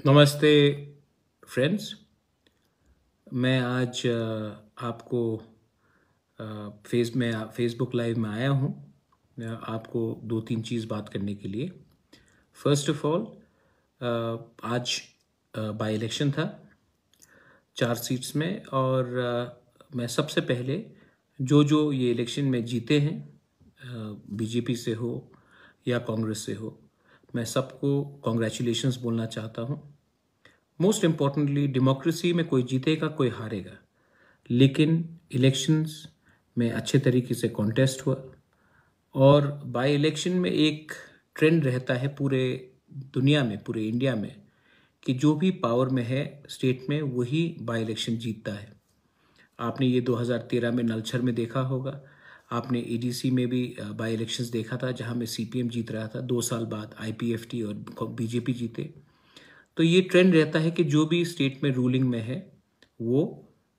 नमस्ते फ्रेंड्स। मैं आज आपको फेसबुक लाइव में आया हूँ। आपको दो तीन चीज़ बात करने के लिए। फर्स्ट ऑफ ऑल, आज बाई इलेक्शन था 4 सीट्स में, और मैं सबसे पहले जो ये इलेक्शन में जीते हैं, बीजेपी से हो या कांग्रेस से हो, मैं सबको कॉन्ग्रेचुलेशंस बोलना चाहता हूँ। मोस्ट इम्पॉर्टेंटली, डेमोक्रेसी में कोई जीतेगा कोई हारेगा, लेकिन इलेक्शंस में अच्छे तरीके से कॉन्टेस्ट हुआ। और बाय इलेक्शन में एक ट्रेंड रहता है पूरे दुनिया में, पूरे इंडिया में, कि जो भी पावर में है स्टेट में वही बाय इलेक्शन जीतता है। आपने ये 2013 में नलछर में देखा होगा। आपने एडीसी में भी बाय इलेक्शंस देखा था, जहां में सीपीएम जीत रहा था। 2 साल बाद आईपीएफटी और बीजेपी जीते। तो ये ट्रेंड रहता है कि जो भी स्टेट में रूलिंग में है वो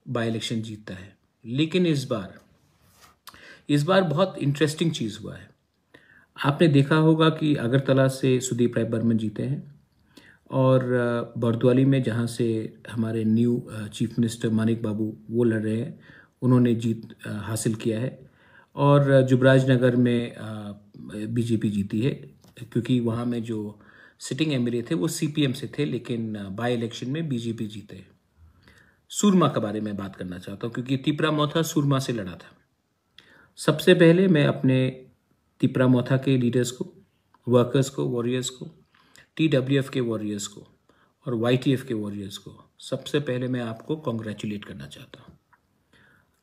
बाय इलेक्शन जीतता है। लेकिन इस बार बहुत इंटरेस्टिंग चीज़ हुआ है। आपने देखा होगा कि अगरतला से सुदीप राय बर्मन जीते हैं, और बरदवाली में जहाँ से हमारे न्यू चीफ मिनिस्टर मानिक बाबू वो लड़ रहे हैं, उन्होंने जीत हासिल किया है। और जुबराज नगर में बीजेपी जीती है, क्योंकि वहाँ में जो सिटिंग एमएलए थे वो सीपीएम से थे, लेकिन बाय इलेक्शन में बीजेपी जीते। सूरमा के बारे में बात करना चाहता हूँ, क्योंकि तिपरा मोथा सूरमा से लड़ा था। सबसे पहले मैं अपने तिपरा मोथा के लीडर्स को, वर्कर्स को, वॉरियर्स को, टीडब्ल्यूएफ के वॉरियर्स को और वाईटीएफ के वॉरियर्स को सबसे पहले मैं आपको कॉन्ग्रेचुलेट करना चाहता हूँ।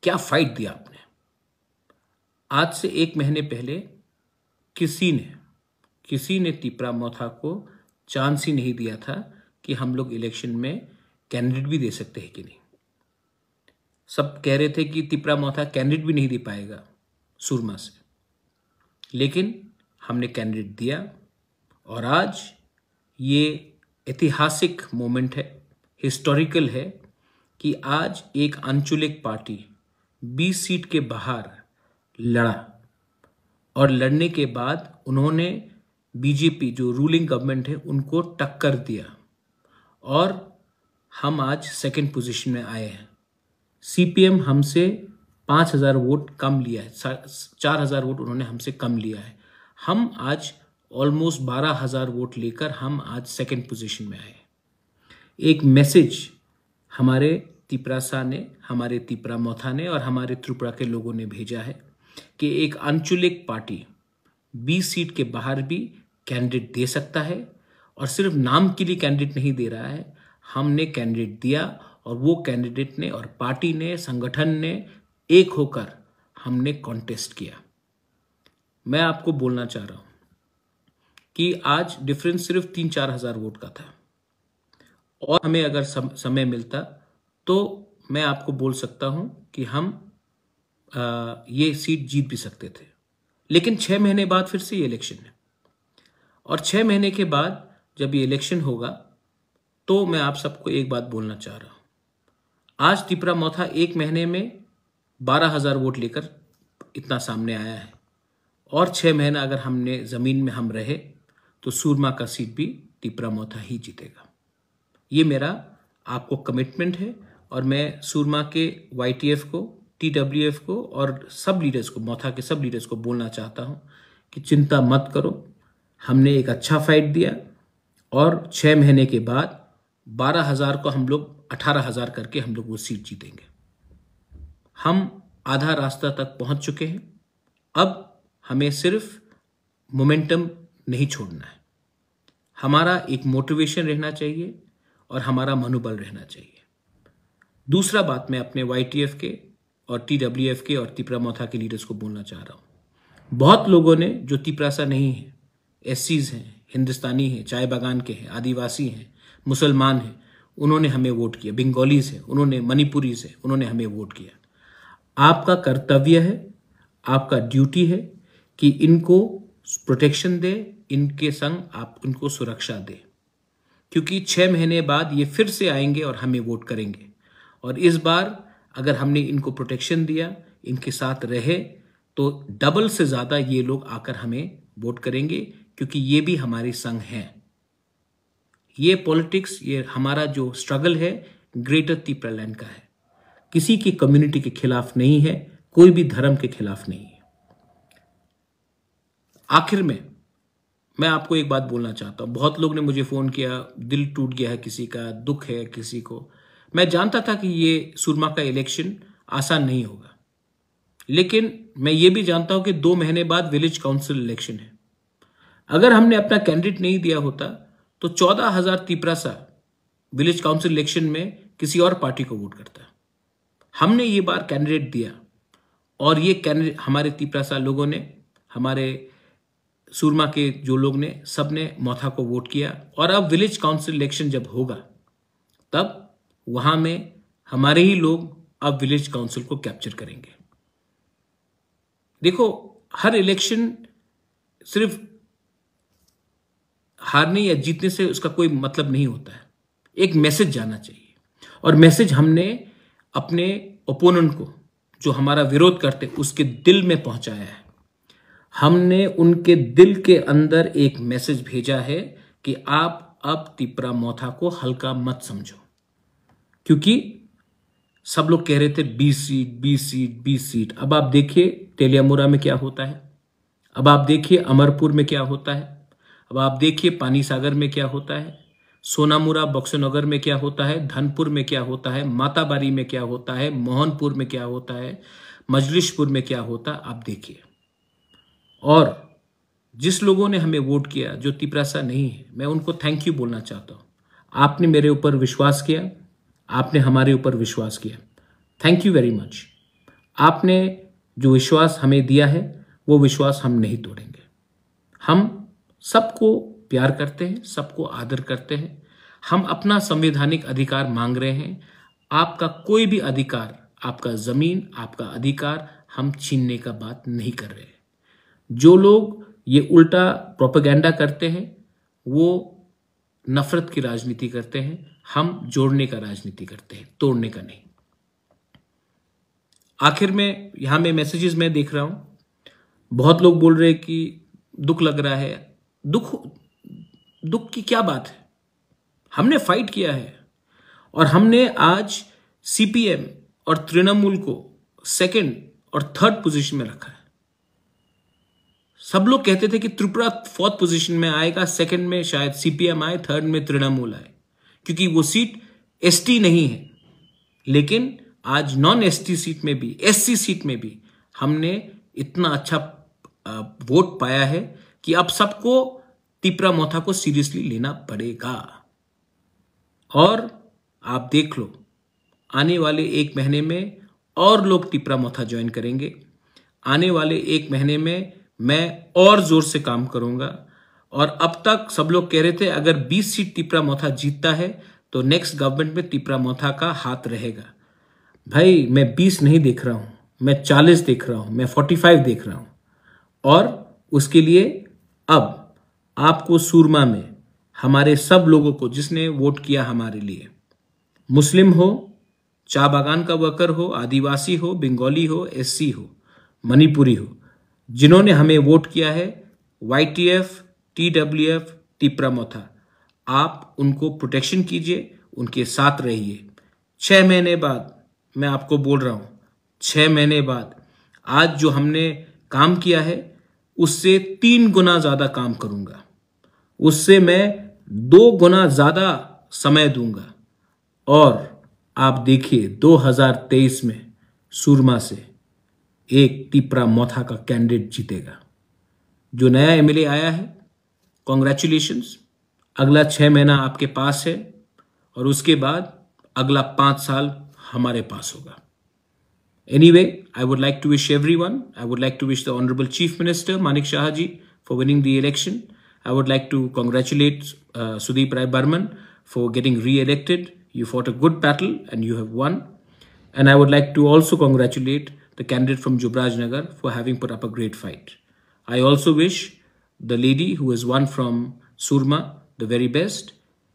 क्या फाइट दिया आपने। आज से 1 महीने पहले किसी ने तिपरा मोथा को चांस ही नहीं दिया था कि हम लोग इलेक्शन में कैंडिडेट भी दे सकते हैं कि नहीं। सब कह रहे थे कि तिपरा मोथा कैंडिडेट भी नहीं दे पाएगा सूरमा से, लेकिन हमने कैंडिडेट दिया। और आज ये ऐतिहासिक मोमेंट है, हिस्टोरिकल है, कि आज एक अनचुलिक पार्टी 20 सीट के बाहर लड़ा, और लड़ने के बाद उन्होंने बीजेपी जो रूलिंग गवर्नमेंट है उनको टक्कर दिया, और हम आज सेकंड पोजीशन में आए हैं। सीपीएम हमसे 5,000 वोट कम लिया है, 4,000 वोट उन्होंने हमसे कम लिया है। हम आज ऑलमोस्ट 12,000 वोट लेकर हम आज सेकंड पोजीशन में आए। एक मैसेज हमारे तिपरासा ने, हमारे तिपरा मोथा ने और हमारे त्रिपुरा के लोगों ने भेजा है कि एक अनचुलिक पार्टी 20 सीट के बाहर भी कैंडिडेट दे सकता है, और सिर्फ नाम के लिए कैंडिडेट नहीं दे रहा है। हमने कैंडिडेट दिया, और वो कैंडिडेट ने और पार्टी ने, संगठन ने एक होकर हमने कॉन्टेस्ट किया। मैं आपको बोलना चाह रहा हूं कि आज डिफरेंस सिर्फ 3-4 हजार वोट का था, और हमें अगर समय मिलता तो मैं आपको बोल सकता हूं कि हम ये सीट जीत भी सकते थे। लेकिन 6 महीने बाद फिर से ये इलेक्शन है, और 6 महीने के बाद जब ये इलेक्शन होगा तो मैं आप सबको एक बात बोलना चाह रहा हूं। आज तिपरा मोथा 1 महीने में 12,000 वोट लेकर इतना सामने आया है, और 6 महीना अगर हमने जमीन में हम रहे तो सूरमा का सीट भी तिपरा मोथा ही जीतेगा। ये मेरा आपको कमिटमेंट है, और मैं सूरमा के वाईटीएफ को, टीडब्ल्यूएफ को और सब लीडर्स को, मोथा के सब लीडर्स को बोलना चाहता हूं कि चिंता मत करो। हमने एक अच्छा फाइट दिया, और 6 महीने के बाद 12,000 को हम लोग 18,000 करके हम लोग वो सीट जीतेंगे। हम आधा रास्ता तक पहुंच चुके हैं। अब हमें सिर्फ मोमेंटम नहीं छोड़ना है। हमारा एक मोटिवेशन रहना चाहिए और हमारा मनोबल रहना चाहिए। दूसरा बात मैं अपने वाईटीएफ के और टीडब्ल्यूएफ के और तिपरा मोथा के लीडर्स को बोलना चाह रहा हूं। बहुत लोगों ने, जो तिपरासा नहीं है, एससीज हैं, हिंदुस्तानी हैं, चाय बागान के हैं, आदिवासी हैं, मुसलमान हैं, उन्होंने हमें वोट किया। बंगालीज हैं, उन्होंने, मणिपुरीज हैं, उन्होंने हमें वोट किया। आपका कर्तव्य है, आपका ड्यूटी है कि इनको प्रोटेक्शन दे, इनके संग आप इनको सुरक्षा दे, क्योंकि 6 महीने बाद ये फिर से आएंगे और हमें वोट करेंगे। और इस बार अगर हमने इनको प्रोटेक्शन दिया, इनके साथ रहे, तो डबल से ज्यादा ये लोग आकर हमें वोट करेंगे, क्योंकि ये भी हमारे संग हैं। ये पॉलिटिक्स, ये हमारा जो स्ट्रगल है ग्रेटर तिप्रालैंड का है, किसी की कम्युनिटी के खिलाफ नहीं है, कोई भी धर्म के खिलाफ नहीं है। आखिर में मैं आपको एक बात बोलना चाहता हूं। बहुत लोग ने मुझे फोन किया, दिल टूट गया है किसी का, दुख है किसी को। मैं जानता था कि ये सुरमा का इलेक्शन आसान नहीं होगा, लेकिन मैं ये भी जानता हूं कि 2 महीने बाद विलेज काउंसिल इलेक्शन है। अगर हमने अपना कैंडिडेट नहीं दिया होता तो 14,000 तिपरासा विलेज काउंसिल इलेक्शन में किसी और पार्टी को वोट करता। हमने ये बार कैंडिडेट दिया और ये कैंडिडेट हमारे तिपरासा लोगों ने, हमारे सुरमा के जो लोग ने, सब ने मोथा को वोट किया। और अब विलेज काउंसिल इलेक्शन जब होगा तब वहां में हमारे ही लोग अब विलेज काउंसिल को कैप्चर करेंगे। देखो, हर इलेक्शन सिर्फ हारने या जीतने से उसका कोई मतलब नहीं होता है। एक मैसेज जाना चाहिए, और मैसेज हमने अपने ओपोनेंट को, जो हमारा विरोध करते, उसके दिल में पहुंचाया है। हमने उनके दिल के अंदर एक मैसेज भेजा है कि आप अब तिपरा मोथा को हल्का मत समझो, क्योंकि सब लोग कह रहे थे 20 सीट 20 सीट 20 सीट। अब आप देखिए तेलियामुरा में क्या होता है, अब आप देखिए अमरपुर में क्या होता है, अब आप देखिए पानी सागर में क्या होता है, सोनामुरा बक्सनगर में क्या होता है, धनपुर में क्या होता है, माताबारी में क्या होता है, मोहनपुर में क्या होता है, मजलिशपुर में क्या होता है, आप देखिए। और जिस लोगों ने हमें वोट किया, जो तिपरासा नहीं है, मैं उनको थैंक यू बोलना चाहता हूं। आपने मेरे ऊपर विश्वास किया, आपने हमारे ऊपर विश्वास किया, थैंक यू वेरी मच। आपने जो विश्वास हमें दिया है वो विश्वास हम नहीं तोड़ेंगे। हम सबको प्यार करते हैं, सबको आदर करते हैं। हम अपना संवैधानिक अधिकार मांग रहे हैं। आपका कोई भी अधिकार, आपका जमीन, आपका अधिकार हम छीनने का बात नहीं कर रहे हैं। जो लोग ये उल्टा प्रोपेगेंडा करते हैं वो नफरत की राजनीति करते हैं। हम जोड़ने का राजनीति करते हैं, तोड़ने का नहीं। आखिर में यहां में मैसेजेस मैं देख रहा हूं, बहुत लोग बोल रहे हैं कि दुख लग रहा है। दुख की क्या बात है? हमने फाइट किया है और हमने आज सीपीएम और तृणमूल को 2nd और 3rd पोजीशन में रखा है। सब लोग कहते थे कि त्रिपुरा 4th पोजीशन में आएगा, 2nd में शायद सीपीएम आए, 3rd में तृणमूल आए, क्योंकि वो सीट एसटी नहीं है। लेकिन आज नॉन एसटी सीट में भी, एससी सीट में भी हमने इतना अच्छा वोट पाया है कि अब सबको तिपरा मोथा को सीरियसली लेना पड़ेगा। और आप देख लो, आने वाले 1 महीने में और लोग तिपरा मोथा ज्वाइन करेंगे। आने वाले 1 महीने में मैं और जोर से काम करूंगा। और अब तक सब लोग कह रहे थे अगर 20 सीट तिपरा मोथा जीतता है तो नेक्स्ट गवर्नमेंट में तिपरा मोथा का हाथ रहेगा। भाई, मैं 20 नहीं देख रहा हूं, मैं 40 देख रहा हूं, मैं 45 देख रहा हूं। और उसके लिए अब आपको सुरमा में हमारे सब लोगों को, जिसने वोट किया हमारे लिए, मुस्लिम हो, चा बागान का वर्कर हो, आदिवासी हो, बंगाली हो, एससी हो, मणिपुरी हो, जिन्होंने हमें वोट किया है, वाईटीएफ, टीडब्ल्यूएफ, तिपरा मोथा, आप उनको प्रोटेक्शन कीजिए, उनके साथ रहिए। 6 महीने बाद मैं आपको बोल रहा हूं, 6 महीने बाद आज जो हमने काम किया है उससे 3 गुना ज्यादा काम करूंगा, उससे मैं 2 गुना ज्यादा समय दूंगा। और आप देखिए 2023 में सुरमा से एक तिपरा मोथा का कैंडिडेट जीतेगा। जो नया एमएलए आया है, कॉन्ग्रेचुलेशंस। अगला 6 महीना आपके पास है और उसके बाद अगला 5 साल हमारे पास होगा। Anyway, I would like to wish everyone, I would like to wish the Honorable Chief Minister Manik Shah ji for winning the election. I would like to congratulate Sudeep Rai Burman for getting re-elected. You fought a good battle and you have won. And I would like to also congratulate the candidate from Jubraj Nagar for having put up a great fight. I also wish the lady who has won from Surma the very best.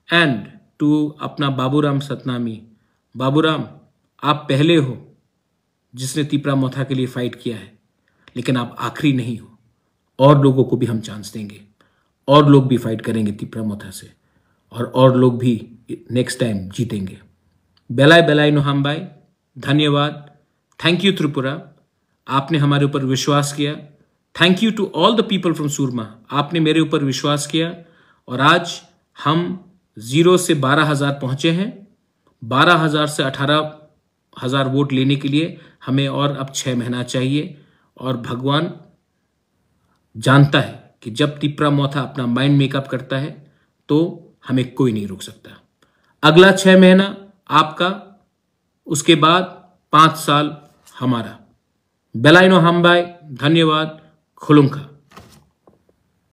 And to अपना बाबूराम सतनामी, बाबूराम, आप पहले हो जिसने तिपरा मोथा के लिए fight किया है, लेकिन आप आखिरी नहीं हो। और लोगों को भी हम चांस देंगे, और लोग भी फाइट करेंगे तिपरा मोथा से। और लोग भी नेक्स्ट टाइम जीतेंगे। बेलाय बेलाय नो हम भाई, धन्यवाद। थैंक यू त्रिपुरा, आपने हमारे ऊपर विश्वास किया। Thank you to all the people from Surma, आपने मेरे ऊपर विश्वास किया और आज हम 0 से 12,000 पहुंचे हैं। 12,000 से 18,000 वोट लेने के लिए हमें और अब 6 महीना चाहिए और भगवान जानता है कि जब तिप्रा मोथा अपना माइंड मेकअप करता है तो हमें कोई नहीं रोक सकता। अगला 6 महीना आपका, उसके बाद 5 साल हमारा। बेलाय नो हम भाई, धन्यवाद। खुलुंखा।